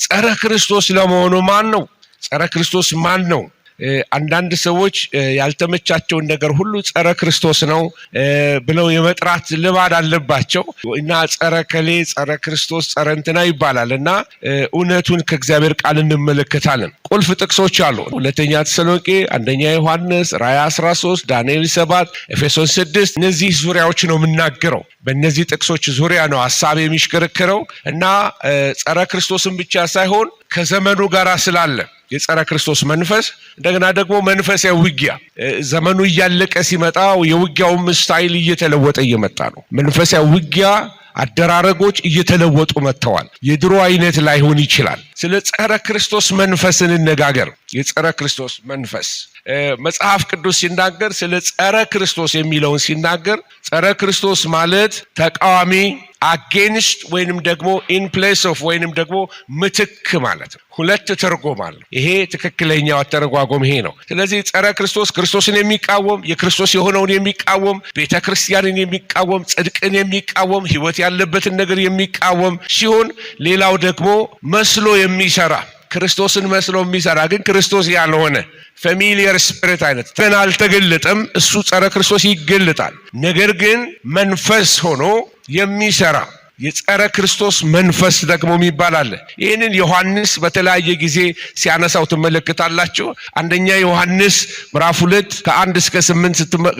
ጸረ ክርስቶስ ለመሆኑ ማን ነው? ጸረ ክርስቶስ ማን ነው? አንዳንድ ሰዎች ያልተመቻቸውን ነገር ሁሉ ጸረ ክርስቶስ ነው ብለው የመጥራት ልማድ አለባቸው እና ጸረ ከሌ ጸረ ክርስቶስ ጸረ እንትና ይባላልና እውነቱን ከእግዚአብሔር ቃል እንመለከታለን። ቁልፍ ጥቅሶች አሉ። ሁለተኛ ተሰሎንቄ፣ አንደኛ ዮሐንስ፣ ራዕይ 13፣ ዳንኤል 7፣ ኤፌሶን 6 እነዚህ ዙሪያዎች ነው የምናገረው። በእነዚህ ጥቅሶች ዙሪያ ነው ሐሳብ የሚሽከረከረው እና ጸረ ክርስቶስን ብቻ ሳይሆን ከዘመኑ ጋር ስላለ የጸረ ክርስቶስ መንፈስ እንደገና ደግሞ መንፈሳዊ ውጊያ ዘመኑ እያለቀ ሲመጣ የውጊያውም ስታይል እየተለወጠ እየመጣ ነው። መንፈሳዊ ውጊያ አደራረጎች እየተለወጡ መጥተዋል። የድሮ አይነት ላይሆን ይችላል። ስለ ጸረ ክርስቶስ መንፈስ እንነጋገር። የጸረ ክርስቶስ መንፈስ መጽሐፍ ቅዱስ ሲናገር ስለ ጸረ ክርስቶስ የሚለውን ሲናገር ጸረ ክርስቶስ ማለት ተቃዋሚ አጌንስት ወይንም ደግሞ ኢን ፕሌስ ኦፍ ወይንም ደግሞ ምትክ ማለት ነው። ሁለት ትርጉም አለው። ይሄ ትክክለኛው አተረጓጎም ይሄ ነው። ስለዚህ ጸረ ክርስቶስ ክርስቶስን የሚቃወም የክርስቶስ የሆነውን የሚቃወም ቤተክርስቲያንን የሚቃወም ጽድቅን የሚቃወም ሕይወት ያለበትን ነገር የሚቃወም ሲሆን ሌላው ደግሞ መስሎ የሚሰራ ክርስቶስን መስሎ የሚሰራ ግን ክርስቶስ ያልሆነ ፋሚሊየር ስፒሪት አይነት ገና አልተገለጠም። እሱ ጸረ ክርስቶስ ይገለጣል። ነገር ግን መንፈስ ሆኖ የሚሰራ የጸረ ክርስቶስ መንፈስ ደግሞ የሚባል አለ። ይህንን ዮሐንስ በተለያየ ጊዜ ሲያነሳው ትመለከታላችሁ። አንደኛ ዮሐንስ ምዕራፍ 2 ከ1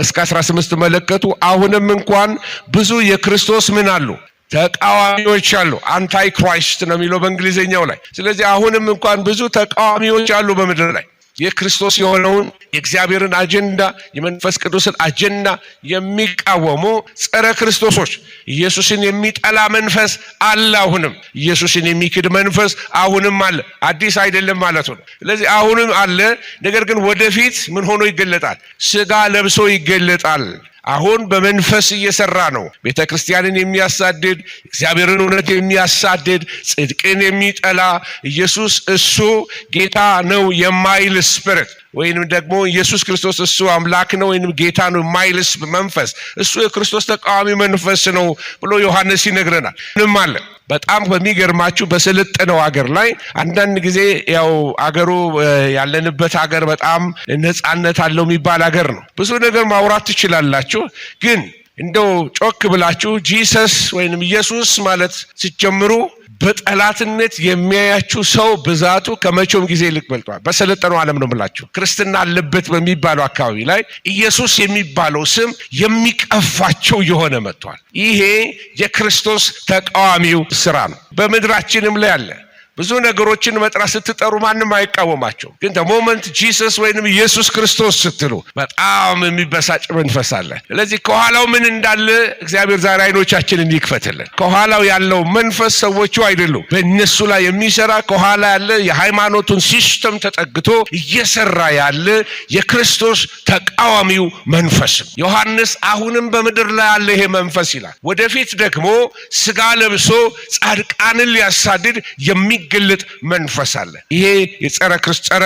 እስከ 18 ትመለከቱ። አሁንም እንኳን ብዙ የክርስቶስ ምን አሉ? ተቃዋሚዎች አሉ። አንታይ ክራይስት ነው የሚለው በእንግሊዝኛው ላይ። ስለዚህ አሁንም እንኳን ብዙ ተቃዋሚዎች አሉ በምድር ላይ የክርስቶስ የሆነውን የእግዚአብሔርን አጀንዳ የመንፈስ ቅዱስን አጀንዳ የሚቃወሙ ጸረ ክርስቶሶች። ኢየሱስን የሚጠላ መንፈስ አለ። አሁንም ኢየሱስን የሚክድ መንፈስ አሁንም አለ። አዲስ አይደለም ማለት ነው። ስለዚህ አሁንም አለ። ነገር ግን ወደፊት ምን ሆኖ ይገለጣል? ሥጋ ለብሶ ይገለጣል። አሁን በመንፈስ እየሰራ ነው። ቤተክርስቲያንን የሚያሳድድ እግዚአብሔርን እውነት የሚያሳድድ ጽድቅን የሚጠላ ኢየሱስ እሱ ጌታ ነው የማይል ስፒሪት ወይንም ደግሞ ኢየሱስ ክርስቶስ እሱ አምላክ ነው ወይንም ጌታ ነው የማይል መንፈስ እሱ የክርስቶስ ተቃዋሚ መንፈስ ነው ብሎ ዮሐንስ ይነግረናል። ምንም አለ። በጣም በሚገርማችሁ በሰለጠነው ሀገር ላይ አንዳንድ ጊዜ ያው አገሩ ያለንበት ሀገር በጣም ነፃነት አለው የሚባል ሀገር ነው። ብዙ ነገር ማውራት ትችላላችሁ። ግን እንደው ጮክ ብላችሁ ጂሰስ ወይንም ኢየሱስ ማለት ሲጀምሩ በጠላትነት የሚያያችሁ ሰው ብዛቱ ከመቼውም ጊዜ ይልቅ በልጧል። በሰለጠነው ዓለም ነው የምላችሁ። ክርስትና አለበት በሚባለው አካባቢ ላይ ኢየሱስ የሚባለው ስም የሚቀፋቸው የሆነ መጥቷል። ይሄ የክርስቶስ ተቃዋሚው ስራ ነው። በምድራችንም ላይ አለ። ብዙ ነገሮችን መጥራት ስትጠሩ ማንም አይቃወማቸው። ግን ሞመንት ጂሰስ ወይንም ኢየሱስ ክርስቶስ ስትሉ በጣም የሚበሳጭ መንፈስ አለ። ስለዚህ ከኋላው ምን እንዳለ እግዚአብሔር ዛሬ አይኖቻችንን ይክፈትልን። ከኋላው ያለው መንፈስ ሰዎቹ አይደሉም። በእነሱ ላይ የሚሰራ ከኋላ ያለ የሃይማኖቱን ሲስተም ተጠግቶ እየሰራ ያለ የክርስቶስ ተቃዋሚው መንፈስ። ዮሐንስ አሁንም በምድር ላይ ያለ ይሄ መንፈስ ይላል። ወደፊት ደግሞ ሥጋ ለብሶ ጻድቃንን ሊያሳድድ የሚገለጥ መንፈስ አለ። ይሄ የጸረ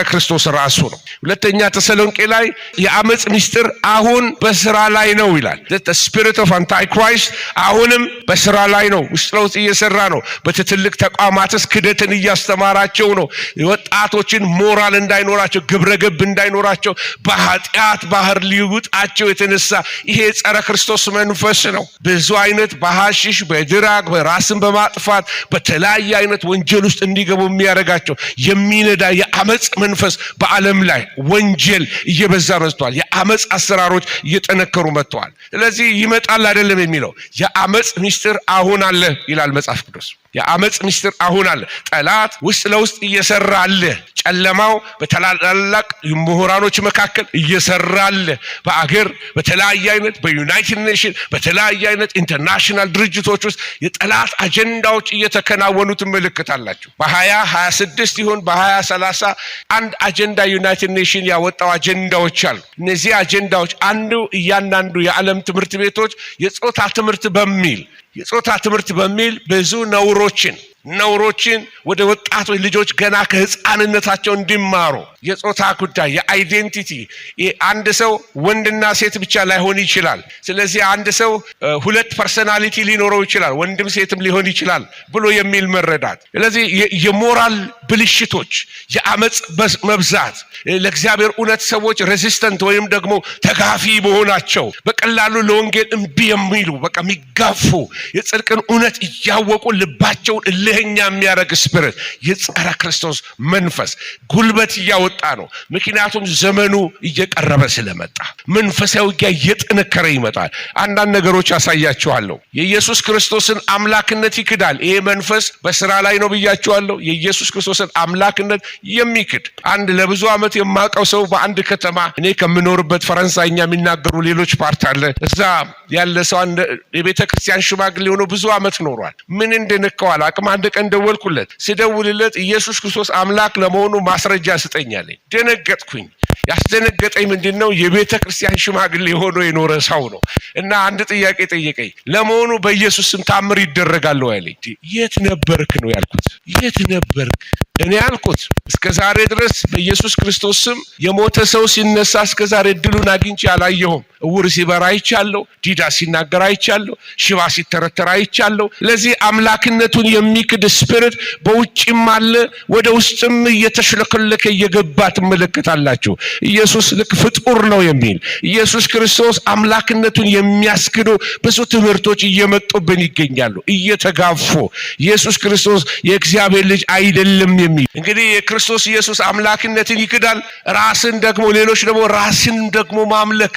ክርስቶስ ራሱ ነው። ሁለተኛ ተሰሎንቄ ላይ የአመጽ ምስጢር አሁን በስራ ላይ ነው ይላል። the spirit of antichrist አሁንም በስራ ላይ ነው። ውስጥ ለውስጥ እየሰራ ነው። በትልቅ ተቋማትስ ክደትን እያስተማራቸው ነው። ወጣቶችን ሞራል እንዳይኖራቸው፣ ግብረገብ እንዳይኖራቸው በኃጢአት ባህር ሊውጣቸው የተነሳ ይሄ ጸረ ክርስቶስ መንፈስ ነው። ብዙ አይነት በሐሺሽ በድራግ በራስን በማጥፋት በተለያየ አይነት ወንጀል ውስጥ እንዲገቡ የሚያደርጋቸው የሚነዳ የአመጽ መንፈስ በዓለም ላይ ወንጀል እየበዛ መጥቷል። የአመጽ አሰራሮች እየጠነከሩ መጥተዋል። ስለዚህ ይመጣል አይደለም የሚለው የአመጽ ምስጢር አሁን አለ ይላል መጽሐፍ ቅዱስ። የአመጽ ምስጢር አሁን አለ። ጠላት ውስጥ ለውስጥ እየሰራ አለ። ጨለማው በተላላቅ ምሁራኖች መካከል እየሰራ አለ። በአገር በተለያየ አይነት በዩናይትድ ኔሽን በተለያየ አይነት ኢንተርናሽናል ድርጅቶች ውስጥ የጠላት አጀንዳዎች እየተከናወኑ ትመለከታላችሁ። በ2026 ይሁን በ2030 አንድ አጀንዳ ዩናይትድ ኔሽን ያወጣው አጀንዳዎች አሉ። እነዚህ አጀንዳዎች አንዱ እያንዳንዱ የዓለም ትምህርት ቤቶች የጾታ ትምህርት በሚል ብዙ ነውሮችን ወደ ወጣቶች ልጆች ገና ከህፃንነታቸው እንዲማሩ የጾታ ጉዳይ፣ የአይዴንቲቲ አንድ ሰው ወንድና ሴት ብቻ ላይሆን ይችላል። ስለዚህ አንድ ሰው ሁለት ፐርሰናሊቲ ሊኖረው ይችላል፣ ወንድም ሴትም ሊሆን ይችላል ብሎ የሚል መረዳት። ስለዚህ የሞራል ብልሽቶች፣ የአመጽ መብዛት፣ ለእግዚአብሔር እውነት ሰዎች ሬዚስተንት ወይም ደግሞ ተጋፊ መሆናቸው፣ በቀላሉ ለወንጌል እምቢ የሚሉ በቃ የሚጋፉ የጽድቅን እውነት እያወቁ ልባቸውን እልህኛ የሚያደርግ ስፒሪት፣ የጸረ ክርስቶስ መንፈስ ጉልበት እያወጣ ነው። ምክንያቱም ዘመኑ እየቀረበ ስለመጣ መንፈሳዊ ውጊያ እየጠነከረ ይመጣል። አንዳንድ ነገሮች ያሳያችኋለሁ። የኢየሱስ ክርስቶስን አምላክነት ይክዳል። ይሄ መንፈስ በስራ ላይ ነው ብያችኋለሁ። የኢየሱስ ክርስቶስን አምላክነት የሚክድ አንድ ለብዙ ዓመት የማውቀው ሰው በአንድ ከተማ እኔ ከምኖርበት ፈረንሳይኛ የሚናገሩ ሌሎች ፓርት አለ እዛ ያለ ሰው የቤተ ክርስቲያን ሽማግሌ ሆኖ ብዙ ዓመት ኖሯል። ምን እንደነካው አላውቅም። አንድ ቀን ደወልኩለት። ስደውልለት ኢየሱስ ክርስቶስ አምላክ ለመሆኑ ማስረጃ ስጠኛለኝ። ደነገጥኩኝ። ያስደነገጠኝ ምንድነው? የቤተ ክርስቲያን ሽማግሌ ሆኖ የኖረ ሰው ነው። እና አንድ ጥያቄ ጠየቀኝ። ለመሆኑ በኢየሱስ ስም ታምር ይደረጋል አለኝ። የት ነበርክ ነው ያልኩት። የት ነበርክ? እኔ ያልኩት እስከ ዛሬ ድረስ በኢየሱስ ክርስቶስ ስም የሞተ ሰው ሲነሳ እስከ ዛሬ ድሉን አግኝቼ አላየሁም። እውር ሲበራ አይቻለሁ፣ ዲዳ ሲናገር አይቻለሁ፣ ሽባ ሲተረተር አይቻለሁ። ለዚህ አምላክነቱን የሚክድ ስፒሪት በውጭም አለ፣ ወደ ውስጥም እየተሽለከለከ እየገባ ትመለከታላችሁ። ኢየሱስ ልክ ፍጡር ነው የሚል ኢየሱስ ክርስቶስ አምላክነቱን የሚያስክዱ ብዙ ትምህርቶች እየመጡብን ይገኛሉ፣ እየተጋፉ ኢየሱስ ክርስቶስ የእግዚአብሔር ልጅ አይደለም የሚል። እንግዲህ የክርስቶስ ኢየሱስ አምላክነትን ይክዳል። ራስን ደግሞ ሌሎች ደግሞ ራስን ደግሞ ማምለክ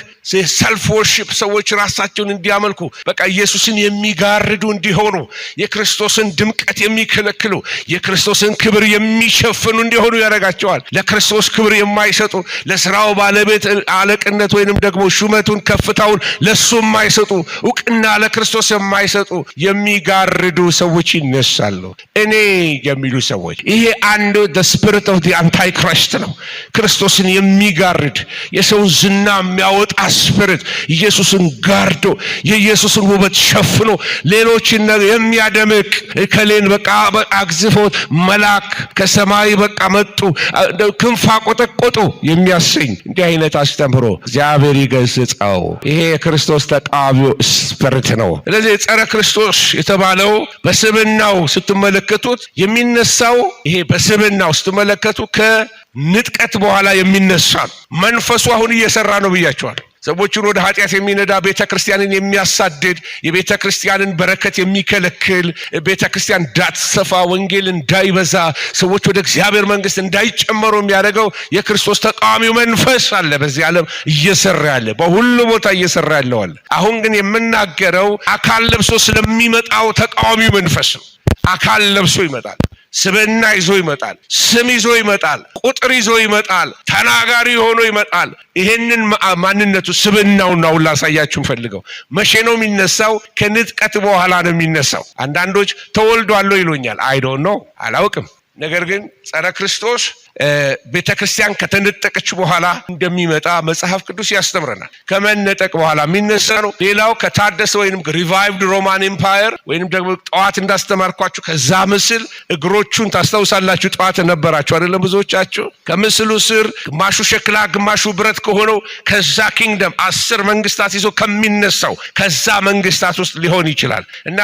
ሰልፍ ወርሺፕ፣ ሰዎች ራሳቸውን እንዲያመልኩ በቃ ኢየሱስን የሚጋርዱ እንዲሆኑ፣ የክርስቶስን ድምቀት የሚከለክሉ፣ የክርስቶስን ክብር የሚሸፍኑ እንዲሆኑ ያደርጋቸዋል። ለክርስቶስ ክብር የማይሰጡ፣ ለስራው ባለቤት አለቅነት ወይንም ደግሞ ሹመቱን ከፍታውን ለሱ የማይሰጡ፣ እውቅና ለክርስቶስ የማይሰጡ የሚጋርዱ ሰዎች ይነሳሉ። እኔ የሚሉ ሰዎች ይሄ አንዱ the spirit of the antichrist ነው። ክርስቶስን የሚጋርድ የሰውን ዝና የሚያወጣ ስፒሪት ኢየሱስን ጋርዶ የኢየሱስን ውበት ሸፍኖ ሌሎችን የሚያደምቅ ከሌን በቃ አግዝፎት መላክ ከሰማይ በቃ መጡ ክንፍ አቆጠቆጡ የሚያሰኝ እንዲህ አይነት አስተምሮ እግዚአብሔር ይገስጸው። ይሄ የክርስቶስ ተቃዋሚው ስፒሪት ነው። ስለዚህ ጸረ ክርስቶስ የተባለው በስብናው ስትመለከቱት የሚነሳው ይሄ በስብናው ስትመለከቱ ከንጥቀት በኋላ የሚነሳ መንፈሱ አሁን እየሰራ ነው ብያቸዋል። ሰዎችን ወደ ኃጢአት የሚነዳ፣ ቤተ ክርስቲያንን የሚያሳድድ፣ የቤተ ክርስቲያንን በረከት የሚከለክል፣ ቤተ ክርስቲያን እንዳትሰፋ፣ ወንጌል እንዳይበዛ፣ ሰዎች ወደ እግዚአብሔር መንግስት እንዳይጨመሩ የሚያደርገው የክርስቶስ ተቃዋሚው መንፈስ አለ። በዚህ ዓለም እየሰራ ያለ፣ በሁሉ ቦታ እየሰራ ያለው አለ። አሁን ግን የምናገረው አካል ለብሶ ስለሚመጣው ተቃዋሚው መንፈስ ነው። አካል ለብሶ ይመጣል። ስብና ይዞ ይመጣል። ስም ይዞ ይመጣል። ቁጥር ይዞ ይመጣል። ተናጋሪ ሆኖ ይመጣል። ይሄንን ማንነቱ ስብናውን ነው ላሳያችሁ ፈልገው። መቼ ነው የሚነሳው? ከንጥቀት በኋላ ነው የሚነሳው። አንዳንዶች ተወልዷል ይሉኛል። አይ ዶንት ኖ አላውቅም። ነገር ግን ጸረ ክርስቶስ ቤተክርስቲያን ከተነጠቀች በኋላ እንደሚመጣ መጽሐፍ ቅዱስ ያስተምረናል። ከመነጠቅ በኋላ የሚነሳ ነው። ሌላው ከታደሰ ወይንም ሪቫይቭድ ሮማን ኤምፓየር ወይንም ደግሞ ጠዋት እንዳስተማርኳችሁ ከዛ ምስል እግሮቹን ታስታውሳላችሁ። ጠዋት ነበራችሁ አይደለም? ብዙዎቻችሁ ከምስሉ ስር ግማሹ ሸክላ ግማሹ ብረት ከሆነው ከዛ ኪንግደም 10 መንግስታት ይዞ ከሚነሳው ከዛ መንግስታት ውስጥ ሊሆን ይችላል። እና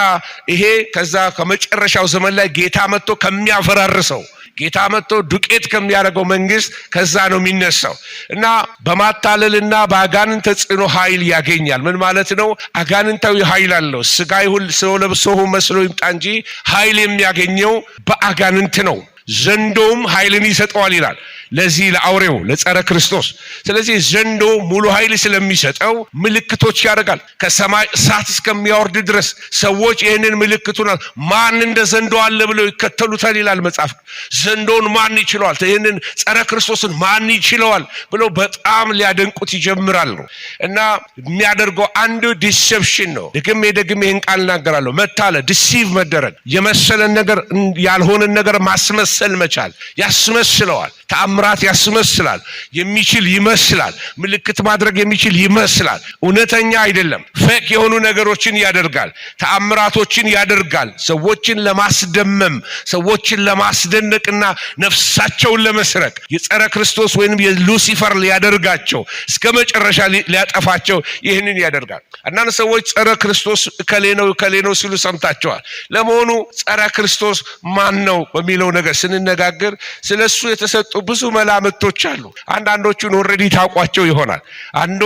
ይሄ ከዛ ከመጨረሻው ዘመን ላይ ጌታ መጥቶ ከሚያፈራርሰው ጌታ መጥቶ ዱቄት ከሚያደርገው መንግስት ከዛ ነው የሚነሳው። እና በማታለልና በአጋንንት ተጽዕኖ ኃይል ያገኛል። ምን ማለት ነው? አጋንንታዊ ኃይል አለው። ስጋ ይሁን ሰው ለብሶ መስሎ ይምጣ እንጂ ኃይል የሚያገኘው በአጋንንት ነው። ዘንዶም ኃይልን ይሰጠዋል ይላል ለዚህ ለአውሬው ለጸረ ክርስቶስ። ስለዚህ ዘንዶ ሙሉ ኃይል ስለሚሰጠው ምልክቶች ያደርጋል ከሰማይ እሳት እስከሚያወርድ ድረስ። ሰዎች ይህንን ምልክቱን ማን እንደ ዘንዶ አለ ብለው ይከተሉታል ይላል መጽሐፍ። ዘንዶን ማን ይችለዋል? ይህንን ጸረ ክርስቶስን ማን ይችለዋል ብለው በጣም ሊያደንቁት ይጀምራሉ። እና የሚያደርገው አንዱ ዲሴፕሽን ነው። ደግሜ ይህን ቃል እናገራለሁ። መታለ ዲሲቭ መደረግ፣ የመሰለን ነገር ያልሆነን ነገር ማስመሰል መቻል። ያስመስለዋል። ተአምራት ያስመስላል፣ የሚችል ይመስላል፣ ምልክት ማድረግ የሚችል ይመስላል። እውነተኛ አይደለም። ፌክ የሆኑ ነገሮችን ያደርጋል፣ ተአምራቶችን ያደርጋል። ሰዎችን ለማስደመም፣ ሰዎችን ለማስደነቅና ነፍሳቸውን ለመስረቅ የጸረ ክርስቶስ ወይንም የሉሲፈር ሊያደርጋቸው እስከ መጨረሻ ሊያጠፋቸው ይህንን ያደርጋል። አንዳንድ ሰዎች ጸረ ክርስቶስ እከሌ ነው ሲሉ ሰምታቸዋል። ለመሆኑ ጸረ ክርስቶስ ማን ነው በሚለው ነገር ስንነጋገር ስለሱ የተሰጡ ብዙ መላምቶች አሉ። አንዳንዶቹን ኦልሬዲ ታውቋቸው ይሆናል። አንዱ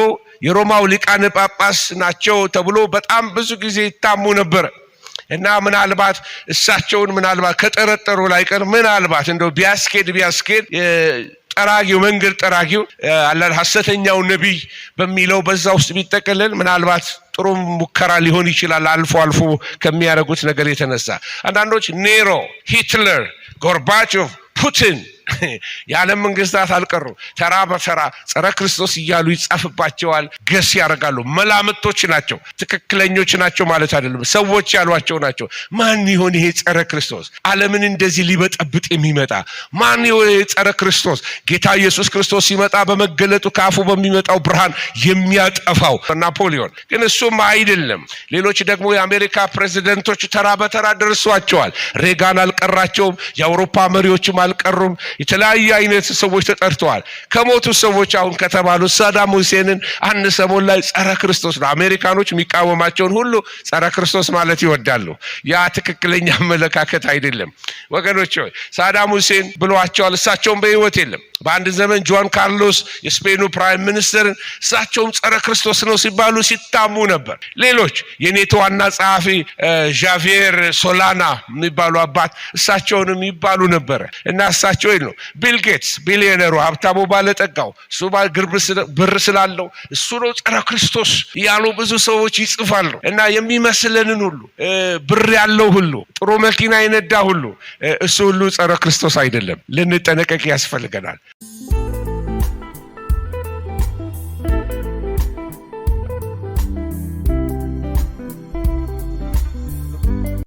የሮማው ሊቃነ ጳጳስ ናቸው ተብሎ በጣም ብዙ ጊዜ ይታሙ ነበር እና ምናልባት እሳቸውን ከጠረጠሩ ላይቀር ምናልባት እንደው ቢያስኬድ ጠራጊው መንገድ ጠራጊው ሐሰተኛው ነቢይ በሚለው በዛ ውስጥ ቢጠቀለል ምናልባት ጥሩ ሙከራ ሊሆን ይችላል። አልፎ ከሚያደርጉት ነገር የተነሳ አንዳንዶች ኔሮ፣ ሂትለር፣ ጎርባቾቭ፣ ፑቲን የዓለም መንግስታት አልቀሩ ተራ በተራ ጸረ ክርስቶስ እያሉ ይጻፍባቸዋል፣ ገስ ያደርጋሉ። መላምቶች ናቸው፣ ትክክለኞች ናቸው ማለት አይደለም። ሰዎች ያሏቸው ናቸው። ማን ይሆን ይሄ ጸረ ክርስቶስ? ዓለምን እንደዚህ ሊበጠብጥ የሚመጣ ማን ይሆን ይሄ ጸረ ክርስቶስ? ጌታ ኢየሱስ ክርስቶስ ሲመጣ በመገለጡ ካፉ በሚመጣው ብርሃን የሚያጠፋው ናፖሊዮን ግን እሱም አይደለም። ሌሎች ደግሞ የአሜሪካ ፕሬዚደንቶች ተራ በተራ ደርሷቸዋል። ሬጋን አልቀራቸውም፣ የአውሮፓ መሪዎችም አልቀሩም። የተለያዩ አይነት ሰዎች ተጠርተዋል። ከሞቱ ሰዎች አሁን ከተባሉ ሳዳም ሁሴንን አንድ ሰሞን ላይ ጸረ ክርስቶስ ነው። አሜሪካኖች የሚቃወማቸውን ሁሉ ጸረ ክርስቶስ ማለት ይወዳሉ። ያ ትክክለኛ አመለካከት አይደለም ወገኖች። ሳዳም ሁሴን ብሏቸዋል። እሳቸውም በህይወት የለም። በአንድ ዘመን ጆን ካርሎስ የስፔኑ ፕራይም ሚኒስተር እሳቸውም ጸረ ክርስቶስ ነው ሲባሉ ሲታሙ ነበር። ሌሎች የኔቶ ዋና ጸሐፊ ዣቪየር ሶላና የሚባሉ አባት እሳቸውንም ይባሉ ነበረ እና እሳቸው ነው። ቢል ጌትስ ቢሊዮነሩ ሀብታሙ ባለጠጋው እሱ ብር ስላለው እሱ ነው ጸረ ክርስቶስ ያሉ ብዙ ሰዎች ይጽፋሉ። እና የሚመስለንን ሁሉ ብር ያለው ሁሉ ጥሩ መኪና የነዳ ሁሉ እሱ ሁሉ ጸረ ክርስቶስ አይደለም። ልንጠነቀቅ ያስፈልገናል።